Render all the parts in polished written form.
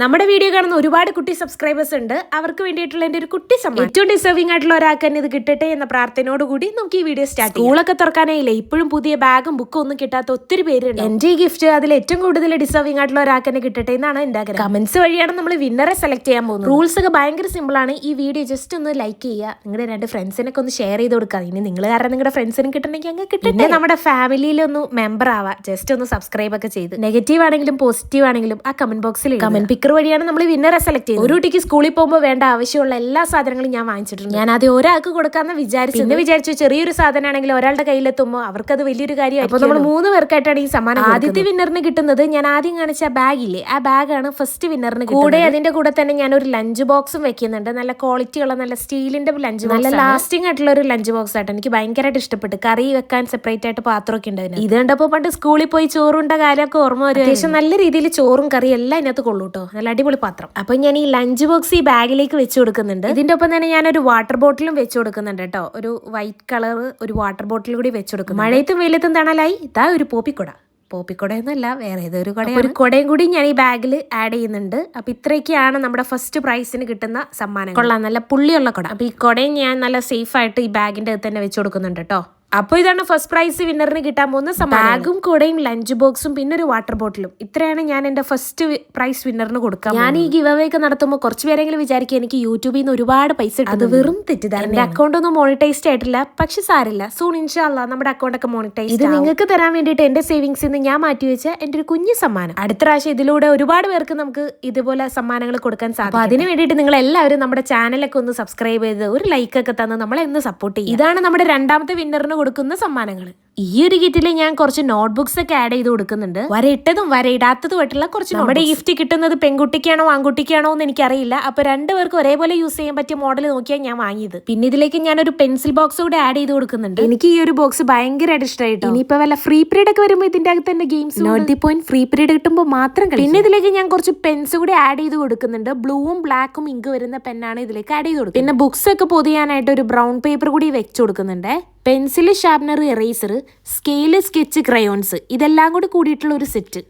നമ്മുടെ വീഡിയോ കാണുന്ന ഒരുപാട് കുട്ടി സബ്സ്ക്രൈബേഴ്സ് ഉണ്ട്. അവർക്ക് വേണ്ടിയിട്ടുള്ള എൻ്റെ ഒരു കുട്ടി സമ്മാനം, ഏറ്റവും ഡിസേർവിംഗ് ആയിട്ടുള്ള ഒരാൾക്ക് തന്നെ ഇത് കിട്ടട്ടെ എന്ന പ്രാർത്ഥനയോടുകൂടി നമുക്ക് ഈ വീഡിയോ സ്റ്റാർട്ട് ചെയ്യാം. സ്കൂളൊക്കെ തുറക്കാനായില്ലേ, ഇപ്പോഴും പുതിയ ബാഗും ബുക്കും ഒന്നും കിട്ടാത്ത ഒത്തിരി പേരുണ്ട്. എൻ്റെ ഈ ഗിഫ്റ്റ് അതിൽ ഏറ്റവും കൂടുതൽ ഡിസേർവിംഗ് ആയിട്ടുള്ള ഒരാൾക്ക് തന്നെ കിട്ടട്ടെ എന്നാണ് എൻ്റെ ആഗ്രഹം. കമന്റ്സ് വഴിയാണ് നമ്മൾ വിന്നറെ സെലക്ട് ചെയ്യാൻ പോകുന്നത്. റൂൾസ് ഒക്കെ ഭയങ്കര സിമ്പിൾ ആണ്. ഈ വീഡിയോ ജസ്റ്റ് ഒന്ന് ലൈക്ക് ചെയ്യുക, നിങ്ങളുടെ 2 ഫ്രണ്ട്സിനൊക്കെ ഒന്ന് ഷെയർ ചെയ്ത് കൊടുക്കുക. ഇനി നിങ്ങൾ കാരണം നിങ്ങളുടെ ഫ്രണ്ട്സിനും കിട്ടണമെങ്കിൽ അങ്ങ് കിട്ടട്ടെ. നമ്മുടെ ഫാമിലിയിലൊന്ന് മെമ്പർ ആവാ, ജസ്റ്റ് ഒന്ന് സബ്സ്ക്രൈബ് ഒക്കെ ചെയ്ത് നെഗറ്റീവ് ആണെങ്കിലും പോസിറ്റീവ് ആണെങ്കിലും ആ കമന്റ് ബോക്സിൽ കമന്റ് പിക്കർ വഴിയാണ് നമ്മൾ വിന്നറെ സെലക്ട് ചെയ്തത്. ഒരു കുട്ടിക്ക് സ്കൂളിൽ പോകുമ്പോൾ വേണ്ട ആവശ്യമുള്ള എല്ലാ സാധനങ്ങളും ഞാൻ വാങ്ങിച്ചിട്ടുണ്ട്. ഞാൻ ആദ്യം ഒരാൾക്ക് കൊടുക്കാന്ന് വിചാരിച്ചു ചെറിയൊരു സാധനമാണെങ്കിൽ ഒരാളുടെ കയ്യിലെത്തുമ്പോൾ അവർക്ക് അത് വലിയൊരു കാര്യമായി. അപ്പോൾ നമ്മൾ 3 പേർക്കായിട്ടാണ് ഈ സമ്മാനം. ആദ്യത്തെ വിന്നറിന് കിട്ടുന്നത് ഞാൻ ആദ്യം കാണിച്ച ബാഗില്ലേ, ആ ബാഗാണ് ഫസ്റ്റ് വിന്നറിന്. കൂടെ അതിന്റെ കൂടെ തന്നെ ഞാൻ ഒരു ലഞ്ച് ബോക്സും വെക്കുന്നുണ്ട്. നല്ല ക്വാളിറ്റി ഉള്ള നല്ല സ്റ്റീലിന്റെ ലഞ്ച് ബോക്സ്, നല്ല ലാസ്റ്റിംഗ് ആയിട്ടുള്ള ഒരു ലഞ്ച് ബോക്സ് ആയിട്ട് എനിക്ക് ഭയങ്കരമായിട്ട് ഇഷ്ടപ്പെട്ടു. കറി വെക്കാൻ സെപ്പറേറ്റ് ആയിട്ട് പാത്രമൊക്കെ ഉണ്ടായിരുന്നു. ഇത് കണ്ടപ്പോൾ പണ്ട് സ്കൂളിൽ പോയി ചോറുണ്ട കാര്യമൊക്കെ ഓർമ്മ വരും. അത്യാവശ്യം നല്ല രീതിയിൽ ചോറും കറിയും എല്ലാം ഇതിനകത്ത് കൊള്ളൂട്ടോ. നല്ല അടിപൊളി പാത്രം. അപ്പൊ ഞാൻ ഈ ലഞ്ച് ബോക്സ് ഈ ബാഗിലേക്ക് വെച്ച് കൊടുക്കുന്നുണ്ട്. ഇതിന്റെ ഒപ്പം തന്നെ ഞാൻ ഒരു വാട്ടർ ബോട്ടിലും വെച്ച് കൊടുക്കുന്നുണ്ട് കേട്ടോ. ഒരു വൈറ്റ് കളർ ഒരു വാട്ടർ ബോട്ടിൽ കൂടി വെച്ച് കൊടുക്കും. മഴയത്തും വെയിലത്തും തണലായി ഇതാ ഒരു പോപ്പിക്കൊട എന്നല്ല, വേറെ ഏതൊരു കൊട. ഒരു കൊടയും കൂടി ഞാൻ ഈ ബാഗിൽ ആഡ് ചെയ്യുന്നുണ്ട്. അപ്പൊ ഇത്രയൊക്കെയാണ് നമ്മുടെ ഫസ്റ്റ് പ്രൈസിന് കിട്ടുന്ന സമ്മാനം. കൊള്ളാം, നല്ല പുള്ളിയുള്ള കൊട. അപ്പൊ ഈ കൊടയും ഞാൻ നല്ല സേഫ് ആയിട്ട് ഈ ബാഗിന്റെ അകത്ത് തന്നെ വെച്ച് കൊടുക്കുന്നുണ്ട് കേട്ടോ. അപ്പൊ ഇതാണ് ഫസ്റ്റ് പ്രൈസ് വിന്നറിന് കിട്ടാൻ പോകുന്ന സമ്മാനം. ബാഗും കൂടെയും ലഞ്ച് ബോക്സും പിന്നെ ഒരു വാട്ടർ ബോട്ടിലും. ഇത്രയാണ് ഞാൻ എന്റെ ഫസ്റ്റ് പ്രൈസ് വിന്നറിന് കൊടുക്കാം. ഞാൻ ഈ ഗിവ് അവേ ഒക്കെ നടത്തുമ്പോൾ കുറച്ച് പേരെങ്കിലും വിചാരിക്കും എനിക്ക് യൂട്യൂബിൽ നിന്ന് ഒരുപാട് പൈസ കിട്ടും. അത് വെറും തെറ്റിദ്ധാരണ. എന്റെ അക്കൗണ്ട് ഒന്നും മോണിറ്റൈസ്ഡ് ആയിട്ടില്ല, പക്ഷെ സാരില്ല, സൂൺ ഇൻഷാ അല്ലാഹ് നമ്മുടെ അക്കൗണ്ട് ഒക്കെ മോണിറ്റൈസ്. ഇത് നിങ്ങൾക്ക് തരാൻ വേണ്ടിയിട്ട് എന്റെ സേവിങ്സിൽ നിന്ന് ഞാൻ മാറ്റിവെച്ച എന്റെ ഒരു കുഞ്ഞു സമ്മാനം. അടുത്ത പ്രാവശ്യം ഇതിലൂടെ ഒരുപാട് പേർക്ക് നമുക്ക് ഇതുപോലെ സമ്മാനങ്ങൾ കൊടുക്കാൻ സാധിക്കും. അതിന് വേണ്ടിയിട്ട് നിങ്ങൾ എല്ലാവരും നമ്മുടെ ചാനലൊക്കെ ഒന്ന് സബ്സ്ക്രൈബ് ചെയ്ത് ഒരു ലൈക്ക് ഒക്കെ തന്ന് നമ്മളെ ഒന്ന് സപ്പോർട്ട് ചെയ്യും. ഇതാണ് നമ്മുടെ രണ്ടാമത്തെ വിന്നറിന് കൊടുക്കുന്ന സമ്മാനങ്ങൾ. ഈ ഒരു കിറ്റിൽ ഞാൻ കുറച്ച് നോട്ട്ബുക്സ് ഒക്കെ ആഡ് ചെയ്ത് കൊടുക്കുന്നുണ്ട്. വരയിട്ടതും വരയിടാത്തതുമായിട്ടുള്ള കുറച്ച്. നമ്മുടെ ഗിഫ്റ്റ് കിട്ടുന്നത് പെൺകുട്ടിക്കാണോ ആൺകുട്ടിക്കാണോ എന്ന് എനിക്കറിയില്ല. അപ്പൊ 2 പേർക്കും ഒരേപോലെ യൂസ് ചെയ്യാൻ പറ്റിയ മോഡൽ നോക്കിയാണ് ഞാൻ വാങ്ങിയത്. പിന്നെ ഇതിലേക്ക് ഞാൻ ഒരു പെൻസിൽ ബോക്സ് കൂടെ ആഡ് ചെയ്ത് കൊടുക്കുന്നുണ്ട്. എനിക്ക് ഈ ഒരു ബോക്സ് ഭയങ്കരമായിട്ട് ഇഷ്ടമായിട്ട്. ഇനിയിപ്പോ വല്ല ഫ്രീ പീരീഡ് ഒക്കെ വരുമ്പോൾ ഇതിന്റെ അകത്ത് തന്നെ games note the point free period കിട്ടുമ്പോൾ മാത്രം. പിന്നെ ഇതിലേക്ക് ഞാൻ കുറച്ച് പെൻസ് കൂടി ആഡ് ചെയ്ത് കൊടുക്കുന്നുണ്ട്. ബ്ലൂവും ബ്ലാക്കും ഇങ്ക് വരുന്ന പെന്നാണ് ഇതിലേക്ക് ആഡ് ചെയ്ത് കൊടുക്കുന്നത്. പിന്നെ ബുക്സ് ഒക്കെ പൊതിയാനായിട്ട് ഒരു ബ്രൗൺ പേപ്പർ കൂടി വെച്ച് കൊടുക്കുന്നുണ്ട്. Pencil, sharpener, eraser, scale, sketch, crayons ഇതെല്ലാം കൂടി കൂടിയിട്ടുള്ള ഒരു സെറ്റ്.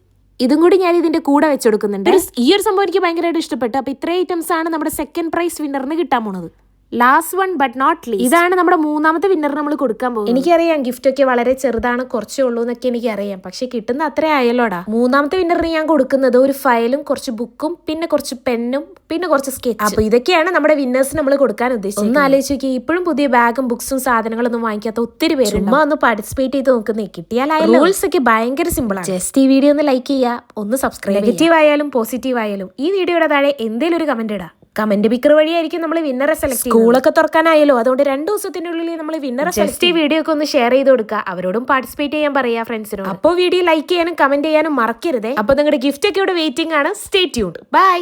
ഇതും കൂടി ഞാൻ ഇതിന്റെ കൂടെ വെച്ച് കൊടുക്കുന്നുണ്ട്. ഈ ഒരു സംഭവം എനിക്ക് ഭയങ്കരമായിട്ട് ഇഷ്ടപ്പെട്ടു. അപ്പൊ ഇത്രയും ഐറ്റംസ് ആണ് നമ്മുടെ സെക്കൻഡ് പ്രൈസ് വിന്നറിന് കിട്ടാൻ പോണത്. Last one but not least, ഇതാണ് നമ്മുടെ 3ാമത്തെ വിന്നർ നമ്മൾ കൊടുക്കാൻ പോകുന്നത്. എനിക്കറിയാം ഗിഫ്റ്റ് ഒക്കെ വളരെ ചെറുതാണ്, കുറച്ചേ ഉള്ളൂ എന്നൊക്കെ എനിക്കറിയാം, പക്ഷെ കിട്ടുന്ന അത്രേ ആയല്ലോടാ. 3ാമത്തെ വിന്നറിന് ഞാൻ കൊടുക്കുന്നത് ഒരു ഫയലും കുറച്ച് ബുക്കും പിന്നെ കുറച്ച് പെന്നും പിന്നെ കുറച്ച് സ്കെച്ച്. അപ്പൊ ഇതൊക്കെയാണ് നമ്മുടെ വിന്നേഴ്സിന് നമ്മൾ കൊടുക്കാൻ ഉദ്ദേശിച്ചത്. ഒന്ന് ആലോചിച്ച് നോക്കി, ഇപ്പോഴും പുതിയ ബാഗും ബുക്സും സാധനങ്ങളൊന്നും വാങ്ങിക്കാത്ത ഒത്തിരി പേര്. ചുമ്മാ ഒന്ന് പാർട്ടിസിപ്പേറ്റ് ചെയ്ത് നോക്കുന്നേ, കിട്ടിയാലായാലും. റൂൾസ് ഒക്കെ ഭയങ്കര സിമ്പിൾ ആണ്. ജസ്റ്റ് ഈ വീഡിയോ ഒന്ന് ലൈക്ക് ചെയ്യുക, ഒന്ന് സബ്സ്ക്രൈബ്. നെഗറ്റീവ് ആയാലും പോസിറ്റീവ് ആയാലും ഈ വീഡിയോയുടെ താഴെ എന്തെങ്കിലും ഒരു കമന്റ് ഇടാം. കമന്റ് പിക്കർ വഴിയായിരിക്കും നമ്മൾ വിന്നറെ സെലക്ട് ചെയ്യുന്നത്. സ്കൂളൊക്കെ തുറക്കാനായല്ലോ, അതുകൊണ്ട് 2 ദിവസത്തിനുള്ളിൽ നമ്മൾ വിന്നറെ സെലക്ട്. ഈ വീഡിയോ ഒക്കെ ഒന്ന് ഷെയർ ചെയ്ത് കൊടുക്കുക, അവരോടും പാർട്ടിസിപ്പേറ്റ് ചെയ്യാൻ പറയാ ഫ്രണ്ട്സിനോട്. അപ്പോൾ വീഡിയോ ലൈക്ക് ചെയ്യാനും കമന്റ് ചെയ്യാനും മറക്കരുതേ. അപ്പോൾ നിങ്ങളുടെ ഗിഫ്റ്റ് ഒക്കെ ഇവിടെ വെയിറ്റിംഗ് ആണ്. Stay tuned. ബൈ.